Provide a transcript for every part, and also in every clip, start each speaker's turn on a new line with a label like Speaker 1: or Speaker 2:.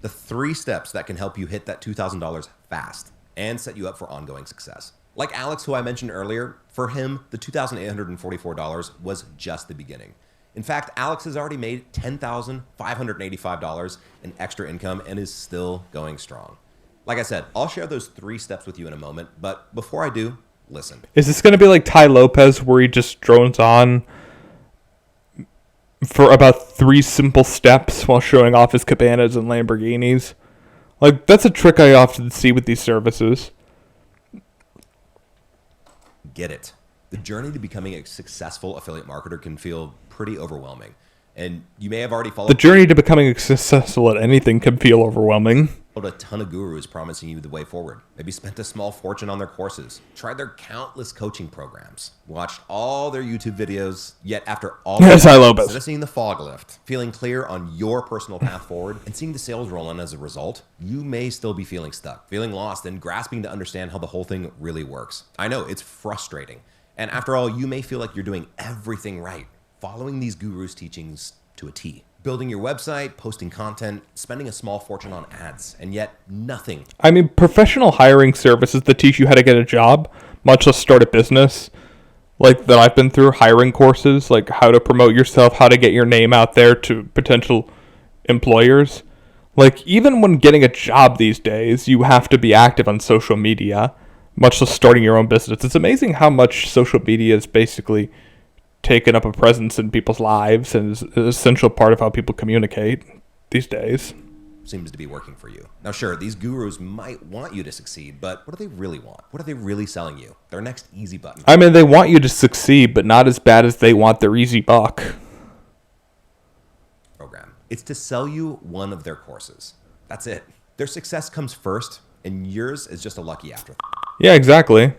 Speaker 1: The 3 steps that can help you hit that $2,000 fast and set you up for ongoing success. Like Alex, who I mentioned earlier, for him, the $2,844 was just the beginning. In fact, Alex has already made $10,585 in extra income and is still going strong. Like I said, I'll share those 3 steps with you in a moment, but before I do, listen.
Speaker 2: Is this going to be like Ty Lopez, where he just drones on for about 3 simple steps while showing off his cabanas and Lamborghinis? Like, that's a trick I often see with these services.
Speaker 1: Get it. The journey to becoming a successful affiliate marketer can feel pretty overwhelming. And you may have already followed
Speaker 2: The journey to becoming successful at anything can feel overwhelming.
Speaker 1: a ton of gurus promising you the way forward. Maybe spent a small fortune on their courses, tried their countless coaching programs, watched all their YouTube videos, yet after all
Speaker 2: Yes,
Speaker 1: that,
Speaker 2: Ty Lopez.
Speaker 1: instead of seeing the fog lift, feeling clear on your personal path forward, and seeing the sales roll in as a result, you may still be feeling stuck, feeling lost, and grasping to understand how the whole thing really works. I know, it's frustrating. And after all, you may feel like you're doing everything right, following these gurus' teachings to a T. Building your website, posting content, spending a small fortune on ads, and yet nothing.
Speaker 2: I mean, professional hiring services that teach you how to get a job, much less start a business, like that I've been through, hiring courses, like how to promote yourself, how to get your name out there to potential employers. Like, even when getting a job these days, you have to be active on social media, much less starting your own business. It's amazing how much social media is basically taken up a presence in people's lives and is an essential part of how people communicate these days.
Speaker 1: Seems to be working for you. Now, sure, these gurus might want you to succeed, but what do they really want? What are they really selling you? Their next easy button.
Speaker 2: I mean, they want you to succeed, but not as bad as they want their easy buck.
Speaker 1: Program. It's to sell you one of their courses. That's it. Their success comes first, and yours is just a lucky afterthought.
Speaker 2: Yeah, exactly.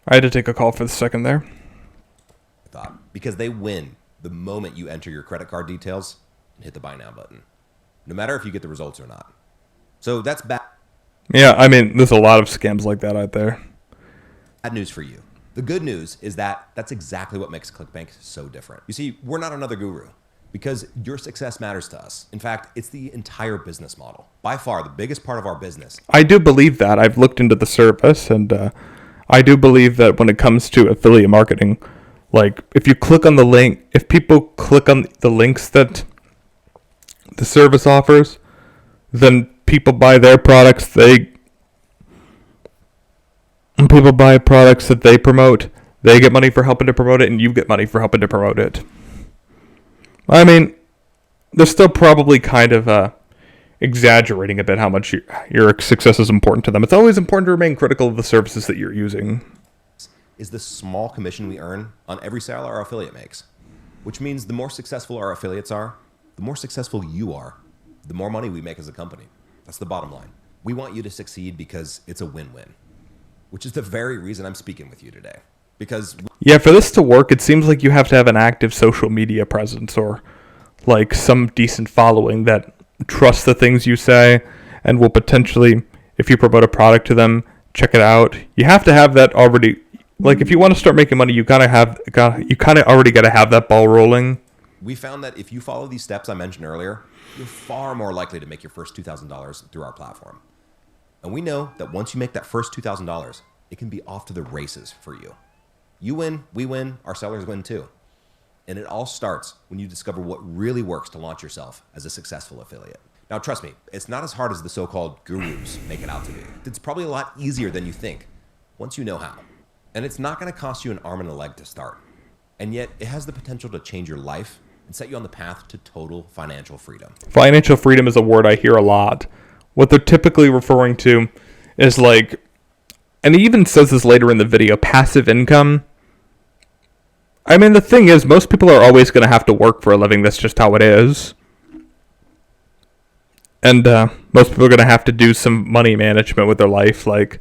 Speaker 2: I had to take a call for the second there.
Speaker 1: Because they win the moment you enter your credit card details and hit the buy now button, no matter if you get the results or not. So that's bad
Speaker 2: Yeah, I mean, there's a lot of scams like that out there.
Speaker 1: news for you. The good news is that that's exactly what makes Clickbank so different. You see, we're not another guru because your success matters to us. In fact, it's the entire business model. By far, the biggest part of our business.
Speaker 2: I do believe that. I've looked into the service, and I do believe that when it comes to affiliate marketing, like if you click on the link, if people click on the links that the service offers, then people buy their products. People buy products that they promote. They get money for helping to promote it, and you get money for helping to promote it. I mean, they're still probably kind of exaggerating a bit how much your success is important to them. It's always important to remain critical of the services that you're using.
Speaker 1: Is the small commission we earn on every sale our affiliate makes, which means the more successful our affiliates are, the more successful you are, the more money we make as a company. That's the bottom line. We want you to succeed because it's a win-win, which is the very reason I'm speaking with you today. Because
Speaker 2: Yeah, for this to work, it seems like you have to have an active social media presence or like some decent following that trusts the things you say and will potentially, if you promote a product to them, check it out. You have to have that already. Like, if you want to start making money, you kind of already got to have that ball rolling.
Speaker 1: we found that if you follow these steps I mentioned earlier, you're far more likely to make your first $2,000 through our platform. And we know that once you make that first $2,000, it can be off to the races for you. You win, we win, our sellers win too. And it all starts when you discover what really works to launch yourself as a successful affiliate. Now, trust me, it's not as hard as the so-called gurus make it out to be. It's probably a lot easier than you think once you know how. And it's not going to cost you an arm and a leg to start. And yet, it has the potential to change your life and set you on the path to total financial freedom.
Speaker 2: Financial freedom is a word I hear a lot. What they're typically referring to is like, and he even says this later in the video, passive income. I mean, the thing is, most people are always going to have to work for a living. That's just how it is. And most people are going to have to do some money management with their life, like,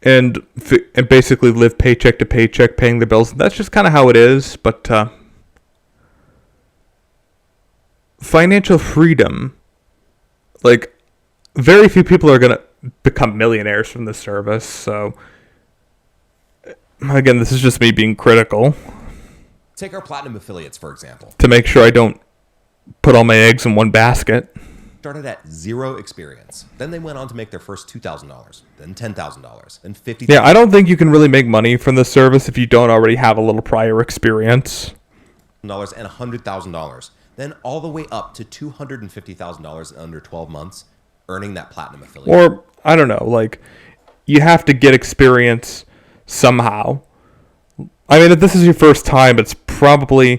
Speaker 2: and basically live paycheck to paycheck, paying the bills. That's just kind of how it is. But financial freedom, like, very few people are going to, become millionaires from this service. So again, this is just me being critical
Speaker 1: Take our platinum affiliates, for example.
Speaker 2: to make sure I don't put all my eggs in one basket.
Speaker 1: Started at 0 experience. Then they went on to make their first $2,000, then $10,000, then $50,000.
Speaker 2: Yeah, I don't think you can really make money from this service if you don't already have a little prior experience.
Speaker 1: And $100,000. Then all the way up to $250,000 in under 12 months, earning that platinum affiliate.
Speaker 2: Or, I don't know, like, you have to get experience somehow. I mean, if this is your first time, it's probably